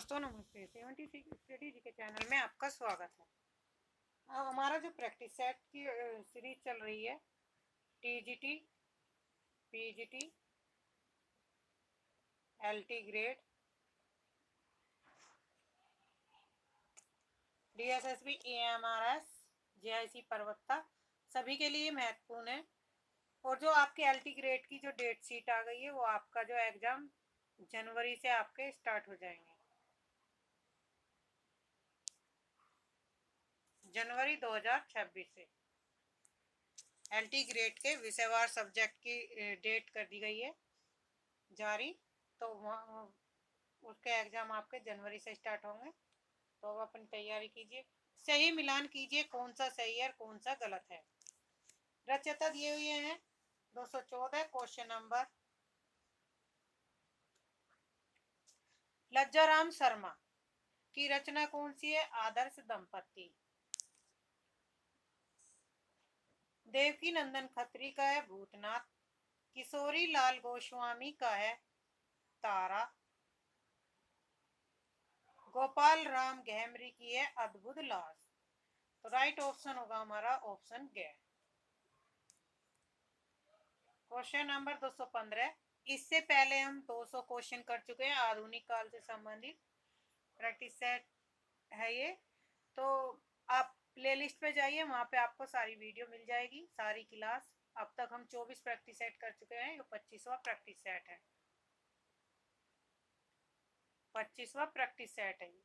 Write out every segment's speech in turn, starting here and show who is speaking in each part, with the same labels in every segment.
Speaker 1: दोस्तों नमस्ते। 76 स्टडी जी के चैनल में आपका स्वागत है। अब हमारा जो प्रैक्टिस सेट की सीरीज चल रही है, TGT, PGT, LT grade, DSSB, AMRS, JIC पर्वता सभी के लिए महत्वपूर्ण है। और जो आपके एलटी ग्रेड की जो डेट शीट आ गई है, वो आपका जो एग्जाम जनवरी से आपके स्टार्ट हो जाएंगे। जनवरी 2026 से एलटी ग्रेड के विषयवार सब्जेक्ट की डेट कर दी गई है जारी। तो उसके एग्जाम आपके जनवरी से स्टार्ट होंगे। तो अब अपनी तैयारी कीजिए, सही मिलान कीजिए, कौन सा सही है कौन सा गलत है। रचयिता दिए हुए हैं 214। क्वेश्चन नंबर, लज्जाराम शर्मा की रचना कौन सी है? आदर्श दंपति। देवकी नंदन खत्री का है भूतनाथ। किशोरी लाल गोस्वामी का है तारा। गोपाल राम गहमरी की है अद्भुत लाश। तो राइट ऑप्शन होगा हमारा ऑप्शन ग। Question number 215। इससे पहले हम 200 क्वेश्चन कर चुके हैं, आधुनिक काल से संबंधित प्रैक्टिस सेट है ये। तो आप प्लेलिस्ट पे जाइए, वहां पे आपको सारी वीडियो मिल जाएगी, सारी क्लास। अब तक हम 24 प्रैक्टिस सेट कर चुके हैं, ये 25वां प्रैक्टिस सेट है। 25वां प्रैक्टिस सेट है ये।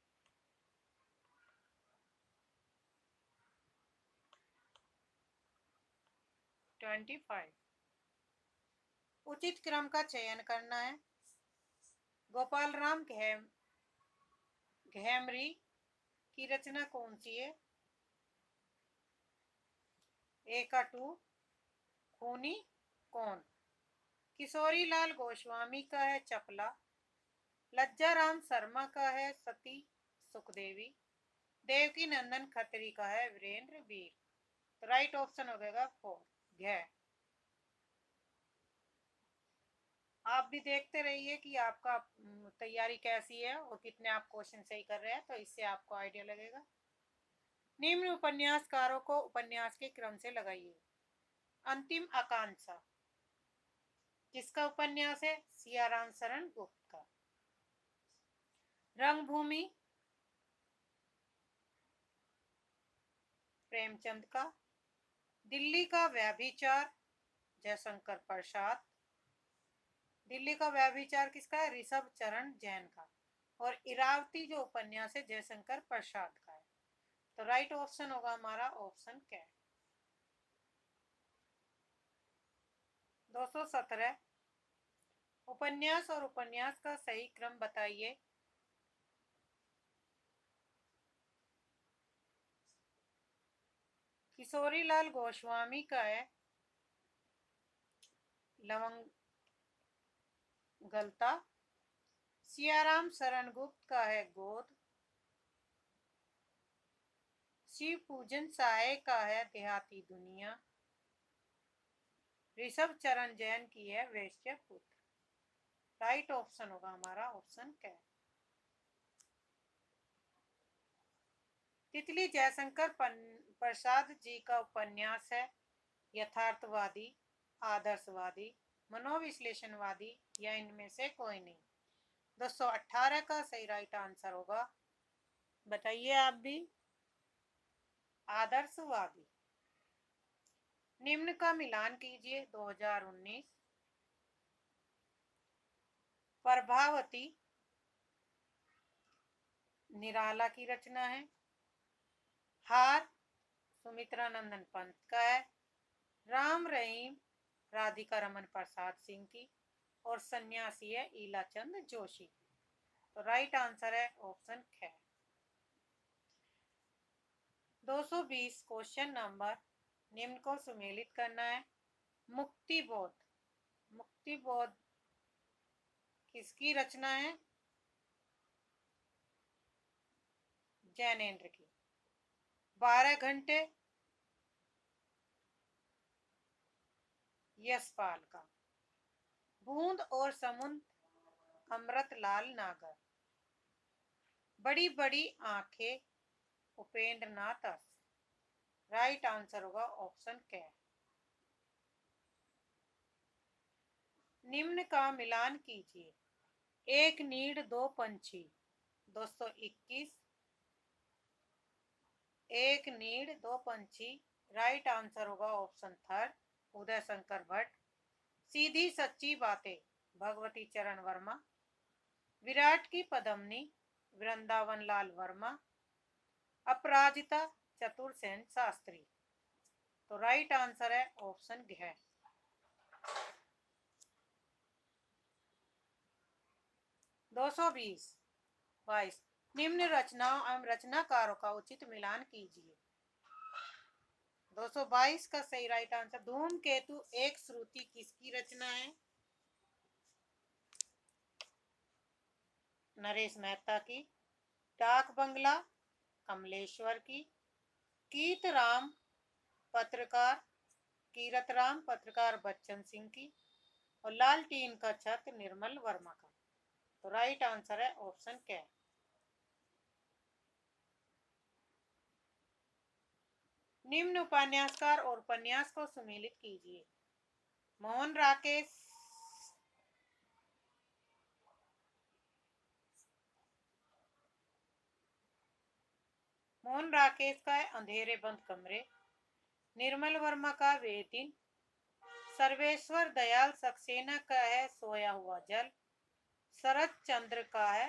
Speaker 1: उचित क्रम का चयन करना है। गोपाल राम घेमरी की रचना कौन सी है? ए का 2 खूनी कौन। किशोरी लाल गोस्वामी का है चपला। लज्जाराम शर्मा का है सती सुखदेवी। देवकी नंदन खत्री का है वीरेंद्र वीर। तो राइट ऑप्शन हो गएगा 4 घ। आप भी देखते रहिए कि आपका तैयारी कैसी है और कितने आप क्वेश्चन सही कर रहे हैं, तो इससे आपको आइडिया लगेगा। निम्न उपन्यासकारों को उपन्यास के क्रम से लगाइए। अंतिम आकांक्षा किसका उपन्यास है? सियाराम शरण गुप्त का। रंगभूमि प्रेमचंद का। दिल्ली का व्यभिचार जयशंकर प्रसाद। दिल्ली का व्यभिचार किसका है? ऋषभ चरण जैन का। और इरावती जो उपन्यास है जयशंकर प्रसाद का है। तो राइट ऑप्शन होगा हमारा ऑप्शन क्या है? 217। उपन्यास और उपन्यास का सही क्रम बताइए। किशोरी लाल गोस्वामी का है लवंग गलता। सियाराम शरण गुप्त का है गोद। शिव पूजन साय का है देहाती दुनिया। ऋषभ चरण जैन की है वैश्य पुत्र। राइट ऑप्शन होगा हमारा ऑप्शन क्या है? तितली जयशंकर प्रसाद जी का उपन्यास है यथार्थवादी, आदर्शवादी, मनोविश्लेषणवादी या इनमें से कोई नहीं। 218 का सही राइट आंसर होगा, बताइए आप भी, आदर्शवादी। निम्न का मिलान कीजिए। 2019 प्रभावती निराला की रचना है। हार सुमित्रा नंदन पंत का है। राम रहीम राधिका रमन प्रसाद सिंह की। और सन्यासी है ईलाचंद जोशी की। तो राइट आंसर है ऑप्शन ख। 220 क्वेश्चन नंबर, निम्न को सुमेलित करना है। मुक्तिबोध, मुक्तिबोध किसकी रचना है? जैनेन्द्र की। 12 घंटे यशपाल का। बूंद और समुद्र अमृतलाल नागर। बड़ी बड़ी आंखें उपेंद्र नाथ अस। राइट आंसर होगा ऑप्शन क्या। निम्न का मिलान कीजिए। एक नीड दो पंछी 221। एक नीड दो पंछी। राइट आंसर होगा ऑप्शन थर्ड उदय शंकर भट्ट। सीधी सच्ची बातें भगवती चरण वर्मा। विराट की पद्मिनी वृंदावन लाल वर्मा। अपराजिता चतुर्सेन शास्त्री। तो राइट आंसर है ऑप्शन घ। 220 22। निम्न रचनाओं एवं रचनाकारों का उचित मिलान कीजिए। 222 का सही राइट आंसर धूमकेतु एक श्रुति किसकी रचना है। नरेश मेहता की। डाक बंगला कमलेश्वर की। कीरतराम पत्रकार बच्चन सिंह की। और लालटीन का छत निर्मल वर्मा का। तो राइट आंसर है ऑप्शन क्या। निम्न उपन्यासकार और उपन्यास को सुमेलित कीजिए। मोहन राकेश का है अंधेरे बंद कमरे। निर्मल वर्मा का वेदिन। सर्वेश्वर दयाल सक्सेना का है सोया हुआ जल। शरद चंद्र का है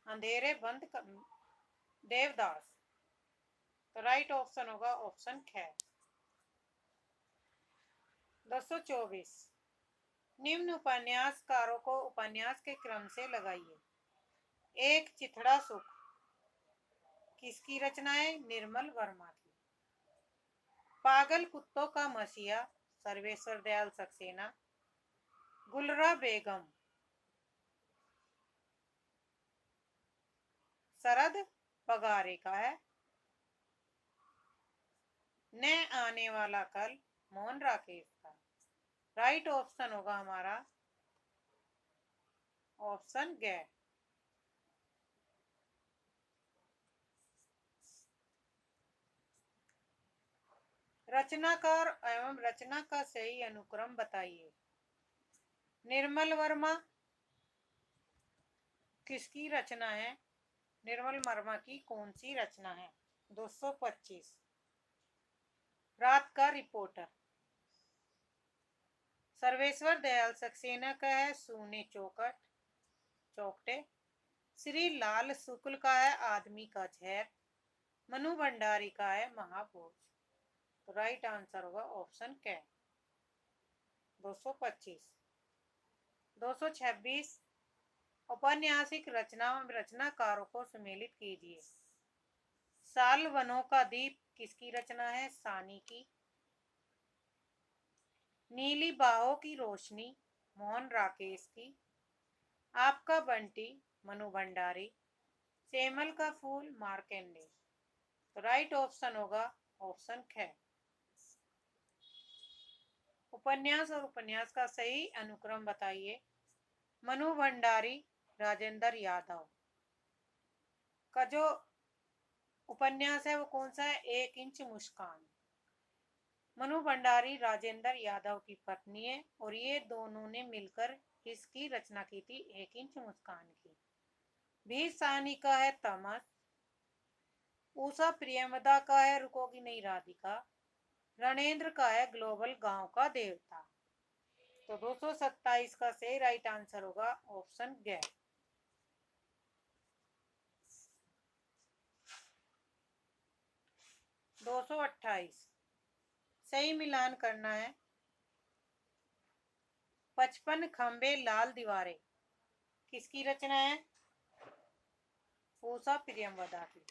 Speaker 1: अंधेरे बंद देवदास। तो राइट ऑप्शन होगा ऑप्शन ख। 224। निम्न उपन्यासकारों को उपन्यास के क्रम से लगाइए। एक चिथड़ा सुख किसकी रचना है। निर्मल वर्मा की। पागल कुत्तों का मसीहा सर्वेश्वर दयाल सक्सेना। गुलरा बेगम शरद पगारे का है। न आने वाला कल मोहन राकेश का। राइट ऑप्शन होगा हमारा ऑप्शन ग। रचनाकार एवं रचना का सही अनुक्रम बताइए। निर्मल वर्मा किसकी रचना है। निर्मल वर्मा की कौन सी रचना है। 225। रात का रिपोर्टर सर्वेश्वर दयाल सक्सेना का है सूने चौकटे। श्री लाल शुक्ल का है आदमी का जहर। मनु भंडारी का है महाभोज। तो राइट आंसर होगा ऑप्शन क। 225। 226। औपन्यासिक रचनाकारों को सम्मिलित कीजिए। साल वनों का दीप किसकी रचना है। सानी की। नीली बाहों की रोशनी मोहन राकेश की। आपका बंटी मनु भंडारी। सेमल का फूल मार्केंडे। तो राइट ऑप्शन होगा ऑप्शन ख। उपन्यास और उपन्यास का सही अनुक्रम बताइए। मनु भंडारी राजेंद्र यादव का जो उपन्यास है वो कौन सा है। एक इंच मुस्कान। मनु भंडारी राजेंद्र यादव की पत्नी है और ये दोनों ने मिलकर इसकी रचना की थी एक इंच मुस्कान की। भी सानी का है तमस। उषा प्रियमदा का है रुकोगी नहीं राधिका। रणेंद्र का है ग्लोबल गांव का देवता। तो 227 का सही राइट आंसर होगा ऑप्शन ग। 228। सही मिलान करना है। 55 खंबे लाल दीवारें किसकी रचना है। उषा प्रियमदा की।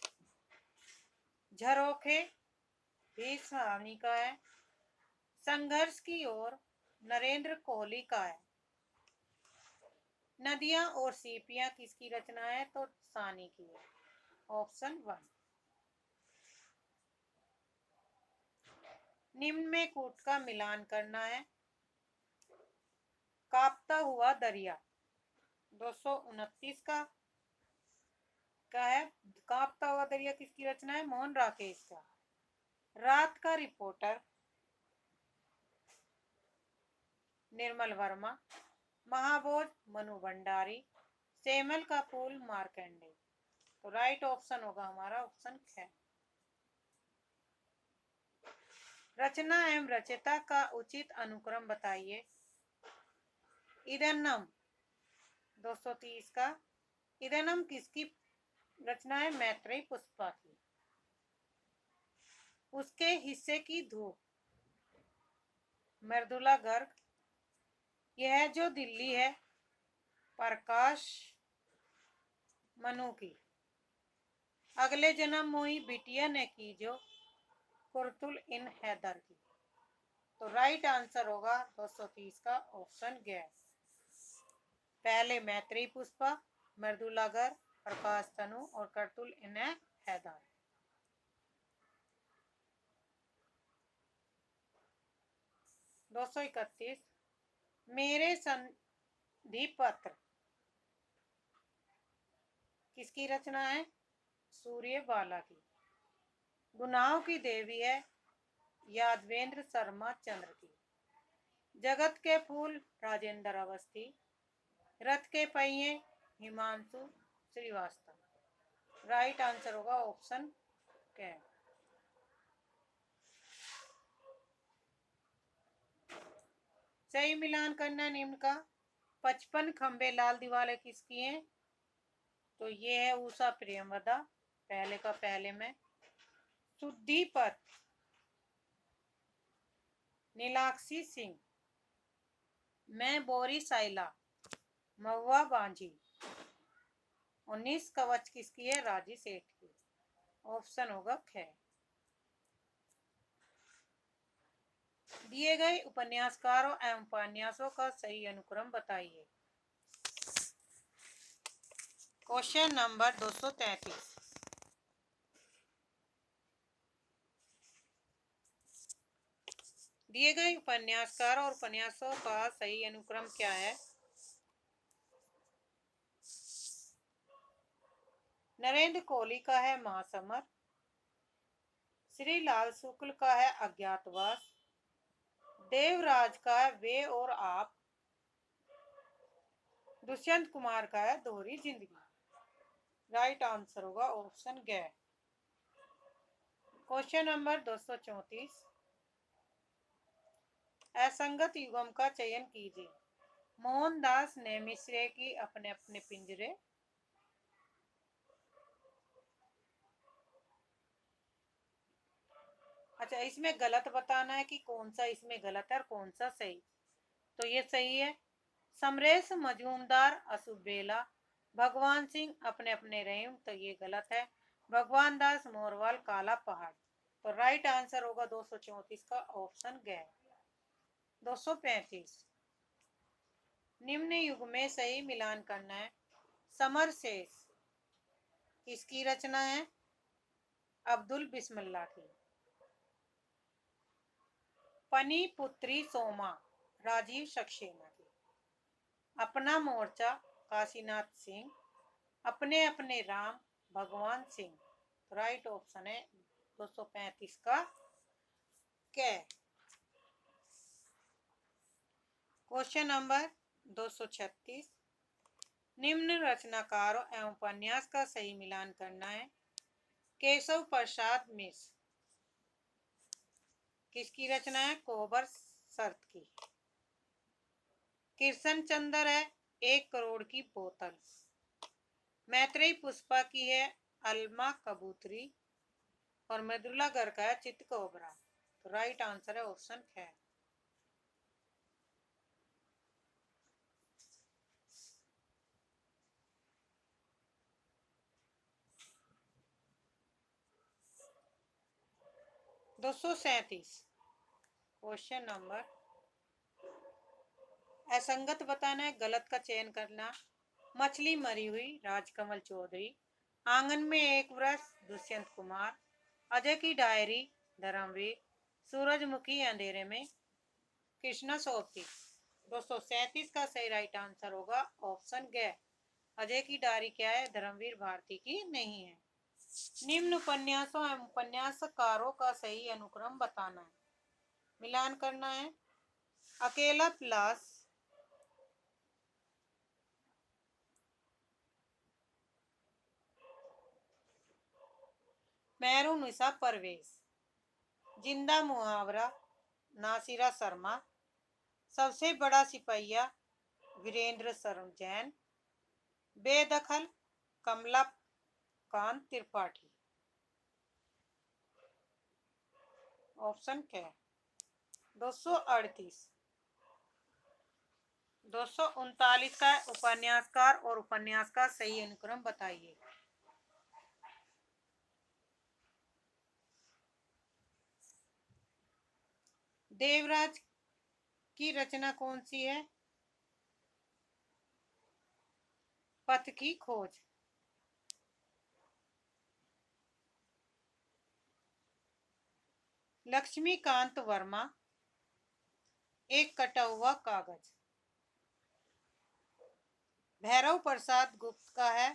Speaker 1: झरोखे भी सानी का है। संघर्ष की ओर नरेंद्र कोहली का है। नदियां और सीपियां किसकी रचना है। तो सानी की है ऑप्शन 1। निम्न में कूट का मिलान करना है। कांपता हुआ दरिया 229 का। क्या है? कांपता हुआ दरिया किसकी रचना है? मोहन राकेश का। रात का रिपोर्टर निर्मल वर्मा। महाभोज मनु भंडारी। सेमल का फूल मार्कंडे। तो राइट ऑप्शन होगा हमारा ऑप्शन ख। रचना एवं रचयिता का उचित अनुक्रम बताइए। इदन्नम 230 का। इदन्नम किसकी रचना है? मैत्रेयी पुष्पा की। उसके हिस्से की धूप मृदुला गर्ग। यह जो दिल्ली है प्रकाश मनु की। अगले जन्म मोही बिटिया ने की जो कुर्तुल इन हैदर की। तो राइट आंसर होगा 230 का ऑप्शन गैस। पहले मैत्रेयी पुष्पा, मृदुला गर्ग, प्रकाश तनु और कुर्तुल इन हैदर। 231 मेरे संधि पत्र किसकी रचना है? सूर्यबाला की। गुनाहों की देवी है यादवेंद्र शर्मा चंद्र की। जगत के फूल राजेंद्र अवस्थी। रथ के पहिए हिमांशु श्रीवास्तव। राइट आंसर होगा ऑप्शन के। सही मिलान करना है निम्न का। 55 खंबे लाल दिवाले किसकी हैं? तो ये है उषा प्रियमवदा, पहले का पहले में। शुद्धिपत नीलाक्षी सिंह। मैं बोरी साइला महुआ बांझी। 19 कवच किसकी है? राजी सेठ की। ऑप्शन होगा ख। दिए गए उपन्यासकारों एवं उपन्यासों का सही अनुक्रम बताइए। Question number 233। दिए गए उपन्यासकारों और उपन्यासों का सही अनुक्रम क्या है? नरेंद्र कोहली का है महासमर। श्री लाल शुक्ल का है अज्ञातवास। देवराज का है वे और आप। दुष्यंत कुमार का है दोहरी जिंदगी। राइट आंसर होगा ऑप्शन ग। Question number 234। असंगत युग्म का चयन कीजिए। मोहनदास ने मिश्रे की अपने अपने पिंजरे। अच्छा, इसमें गलत बताना है कि कौन सा इसमें गलत है और कौन सा सही। तो ये सही है। समरेश मजूमदार असुबेला। भगवान सिंह अपने अपने रहीम। तो ये गलत है। भगवान दास मोरवाल काला पहाड़। तो राइट आंसर होगा 234 का ऑप्शन ग। 235 निम्न युग में सही मिलान करना है। समर शेष किसकी रचना है? अब्दुल बिस्मिल्लाह की। पनी पुत्री सोमा राजीव सक्सेना की। अपना मोर्चा काशीनाथ सिंह। अपने अपने राम भगवान सिंह। राइट ऑप्शन है 235 का कै। Question number 236। निम्न रचनाकारों एवं उपन्यास का सही मिलान करना है। केशव प्रसाद मिश्र किसकी रचना है? कोबर शर्त की। कृष्ण चंद्र है 1 करोड़ की बोतल। मैत्रेयी पुष्पा की है अलमा कबूतरी और मृदुला गर्ग का है चित्त कोबरा। तो राइट आंसर है ऑप्शन ख। दो सौ 37 क्वेश्चन नंबर। असंगत बताना है, गलत का चयन करना। मछली मरी हुई राजकमल चौधरी। आंगन में एक वृक्ष दुष्यंत कुमार। अजय की डायरी धर्मवीर। सूरजमुखी अंधेरे में कृष्णा सोबती। 237 का सही राइट आंसर होगा ऑप्शन ग। अजय की डायरी क्या है? धर्मवीर भारती की नहीं है। निम्न उपन्यासों एवं उपन्यासकारों का सही अनुक्रम बताना है, मिलान करना है। अकेला प्लस मेहरुनिसा परवेज, जिंदा मुहावरा नासिरा शर्मा, सबसे बड़ा सिपहिया वीरेंद्र शरण जैन, बेदखल कमला कांत त्रिपाठी। ऑप्शन क्या है? 238। 239 का उपन्यासकार और उपन्यास का सही अनुक्रम बताइए। देवराज की रचना कौन सी है? पथ की खोज। लक्ष्मीकांत वर्मा, एक कटा हुआ कागज। भैरव प्रसाद गुप्त का है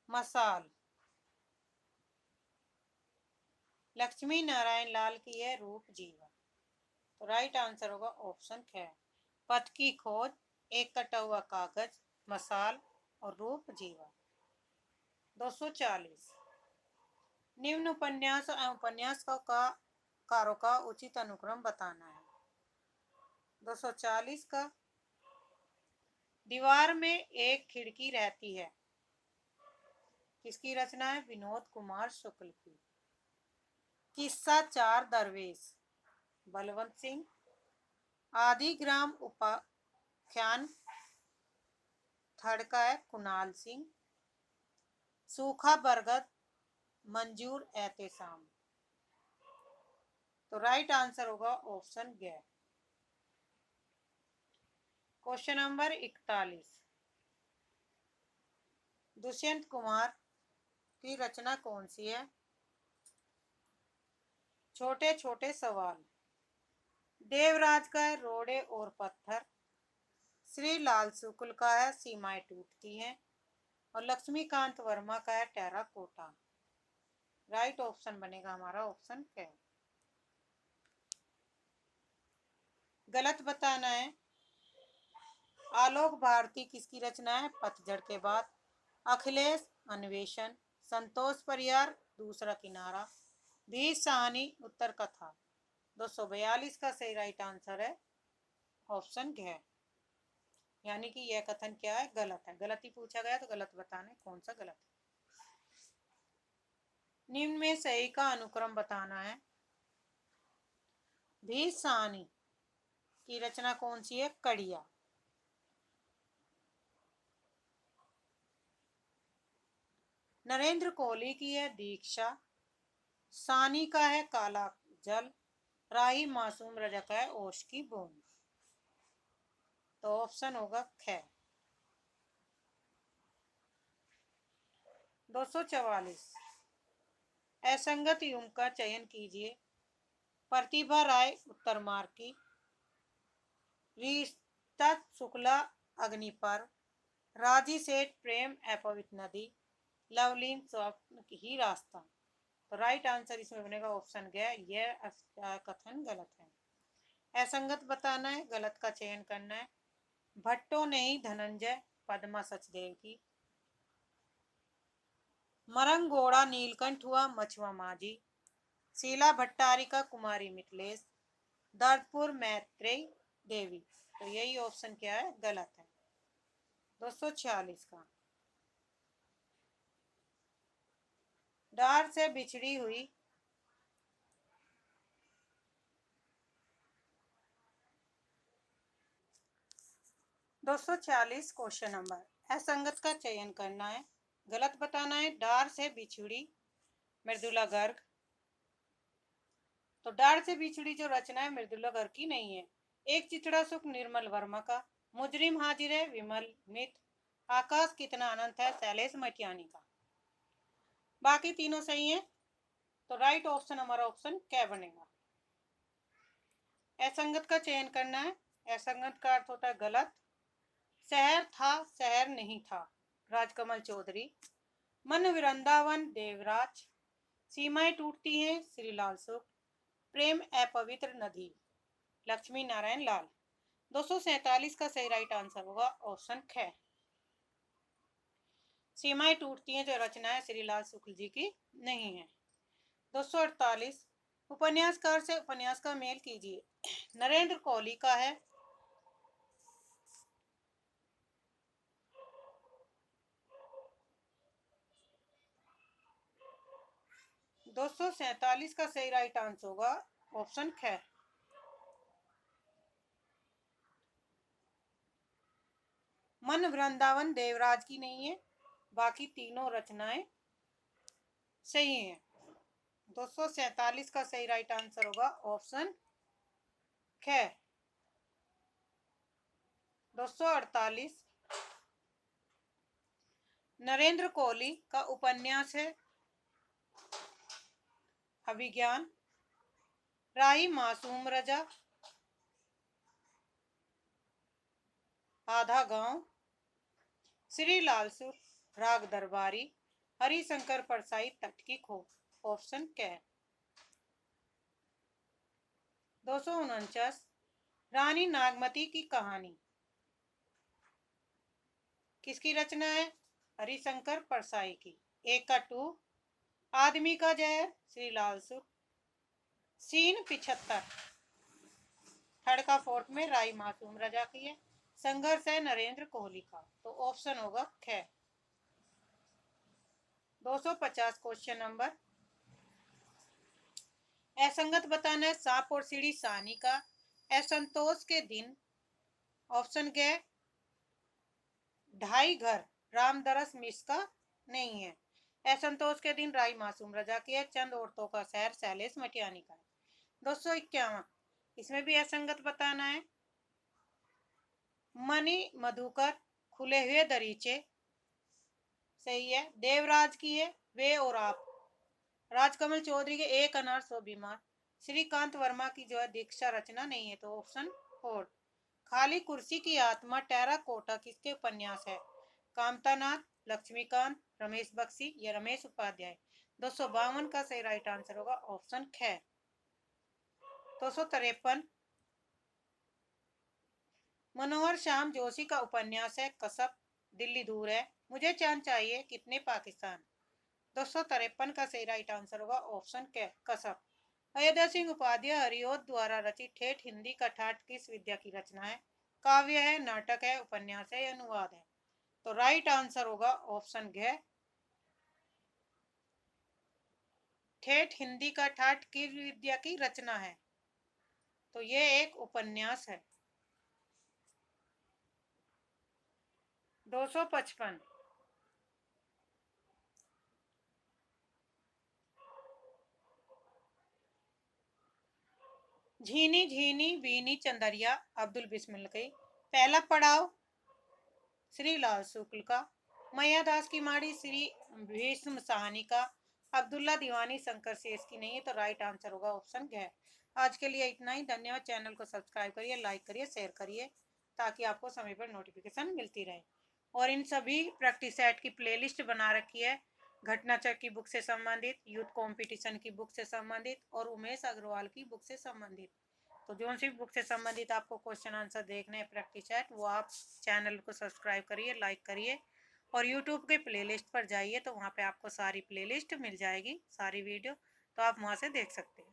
Speaker 1: मसाल। लक्ष्मी नारायण लाल की है रूप जीवन। तो राइट आंसर होगा ऑप्शन ख, पथ की खोज, एक कटा हुआ कागज, मसाल और रूप जीवन। 240। निम्न उपन्यास एवं उपन्यासों का कारों का उचित अनुक्रम बताना है। 240 का दीवार में एक खिड़की रहती है, किसकी रचना है? विनोद कुमार शुक्ल की। किस्सा चार दरवेश, बलवंत सिंह। आदि ग्राम उपाख्यान थर्ड का है कुणाल सिंह। सूखा बरगद मंजूर एहतेशाम। तो राइट आंसर होगा ऑप्शन ग। Question number 41। दुष्यंत कुमार की रचना कौन सी है? छोटे छोटे सवाल। देवराज का है रोड़े और पत्थर। श्री लाल शुक्ल का है सीमाएं टूटती हैं। और लक्ष्मीकांत वर्मा का है टेराकोटा। राइट ऑप्शन बनेगा हमारा ऑप्शन क्या? गलत बताना है। आलोक भारती किसकी रचना है? पतझड़ के बाद। अखिलेश अन्वेषण। संतोष परियार दूसरा किनारा। भी सहानी उत्तर कथा। 242 का सही राइट आंसर है ऑप्शन घ, यानी कि यह कथन क्या है? गलत है। गलत ही पूछा गया तो गलत बताना है, कौन सा गलत है। निम्न में सही का अनुक्रम बताना है। भी सहानी की रचना कौन सी है? कड़िया। नरेंद्र कोहली की है दीक्षा। सानी का है काला जल। राही मासूम रजा का है ओश की बूंद। तो ऑप्शन होगा ख। 244। असंगत युग्म का चयन कीजिए। प्रतिभा राय उत्तर मार्ग की। रीता शुक्ला अग्निपर। राजी सेठ प्रेम अपवित्र नदी। लवलीन स्वप्न ही रास्ता। तो राइट आंसर इसमें बनेगा ऑप्शन गया। यह कथन गलत है। असंगत बताना है, गलत का चयन करना है। भट्टो नहीं धनंजय पद्मा सचदेव की। मरंगोड़ा नीलकंठ हुआ मछुआ माझी। शीला भट्टारी का कुमारी मिथिलेश। दर्दपुर मैत्रेय देवी। तो यही ऑप्शन क्या है? गलत है। 246 का डार से बिछड़ी हुई 246 क्वेश्चन नंबर। असंगत का चयन करना है, गलत बताना है। डार से बिछड़ी मृदुला गर्ग। तो डार से बिछड़ी जो रचना है मृदुला गर्ग की नहीं है। एक चिथड़ा सुख निर्मल वर्मा का। मुजरिम हाजिर है विमल मित। आकाश कितना अनंत है शैलेश मटियानी का। बाकी तीनों सही हैं, तो राइट ऑप्शन हमारा ऑप्शन क्या बनेगा? असंगत का चयन करना है, असंगत का अर्थ होता है गलत। शहर था शहर नहीं था, राजकमल चौधरी। मन वृंदावन, देवराज। सीमाएं टूटती हैं, श्रीलाल शुक्ल। प्रेम अपवित्र नदी, लक्ष्मी नारायण लाल। 247 का सही राइट आंसर होगा ऑप्शन ख। सीमाएं टूटती हैं जो रचना है श्रीलाल शुक्ल जी की नहीं है। 248 उपन्यासकार से उपन्यास का मेल कीजिए। नरेंद्र कोहली का है। 247 का सही राइट आंसर होगा ऑप्शन ख। मन वृंदावन देवराज की नहीं है, बाकी तीनों रचनाएं सही हैं। 247 का सही राइट आंसर होगा ऑप्शन ख। 248 नरेंद्र कोहली का उपन्यास है अभिज्ञान। राही मासूम रजा, आधा गांव, श्री लाल शुक्ल, राग दरबारी, हरिशंकर परसाई, तट की खोज। ऑप्शन क्या है? 249 रानी नागमती की कहानी किसकी रचना है? हरिशंकर परसाई की। एक का 2 आदमी का जहर, श्री लाल शुक्ल। सीन 75 थर्ड का 4 में राई मासूम रजा की है। संघर्ष है नरेंद्र कोहली का, तो ऑप्शन होगा ख। 250 क्वेश्चन नंबर। असंगत बताना है सांप और सीढ़ी सानी का। असंतोष के दिन, ऑप्शन क्या है? ढाई घर, रामदरस मिस का नहीं है। असंतोष के दिन राई मासूम रजा की है। चंद औरतों का शहर शैलेश मटियानी का है। 251 इसमें भी असंगत बताना है। मणि मधुकर, खुले हुए दरीचे सही है। देवराज की है वे और आप। राजकमल चौधरी के एक अनार 100 बीमार। श्रीकांत वर्मा की जो है दीक्षा रचना नहीं है, तो ऑप्शन 4। खाली कुर्सी की आत्मा टेरा कोटा किसके उपन्यास है? कामतानाथ, लक्ष्मीकांत, रमेश बख्शी या रमेश उपाध्याय। 252 का सही राइट आंसर होगा ऑप्शन ख। 253 मनोहर श्याम जोशी का उपन्यास है कसब। दिल्ली दूर है, मुझे चांद चाहिए, कितने पाकिस्तान। 253 का सही राइट आंसर होगा ऑप्शन क कसब। अयोध्या सिंह उपाध्याय हरिओद द्वारा रचित ठेठ हिंदी का ठाठ किस विद्या की रचना है? काव्य है, नाटक है, उपन्यास है या अनुवाद है? तो राइट आंसर होगा ऑप्शन घ। ठेठ हिंदी का ठाठ किस विद्या की रचना है? तो ये एक उपन्यास है। 255 झीनी झीनी बीनी चंदरिया, अब्दुल बिस्मिल की। पहला पड़ाव श्री लाल शुक्ल का। मैया दास की माड़ी श्री भीष्म साहनी का। अब्दुल्ला दीवानी शंकर शेष की नहीं है, तो राइट आंसर होगा ऑप्शन घ। आज के लिए इतना ही। धन्यवाद। चैनल को सब्सक्राइब करिए, लाइक करिए, शेयर करिए, ताकि आपको समय पर नोटिफिकेशन मिलती रहे। और इन सभी प्रैक्टिस सेट की प्लेलिस्ट बना रखी है, घटनाचक्र की बुक से संबंधित, यूथ कंपटीशन की बुक से संबंधित और उमेश अग्रवाल की बुक से संबंधित। तो जो सी बुक से संबंधित आपको क्वेश्चन आंसर देखने हैं प्रैक्टिस सेट, वो आप चैनल को सब्सक्राइब करिए, लाइक करिए और यूट्यूब के प्लेलिस्ट पर जाइए, तो वहाँ पे आपको सारी प्लेलिस्ट मिल जाएगी, सारी वीडियो, तो आप वहाँ से देख सकते हैं।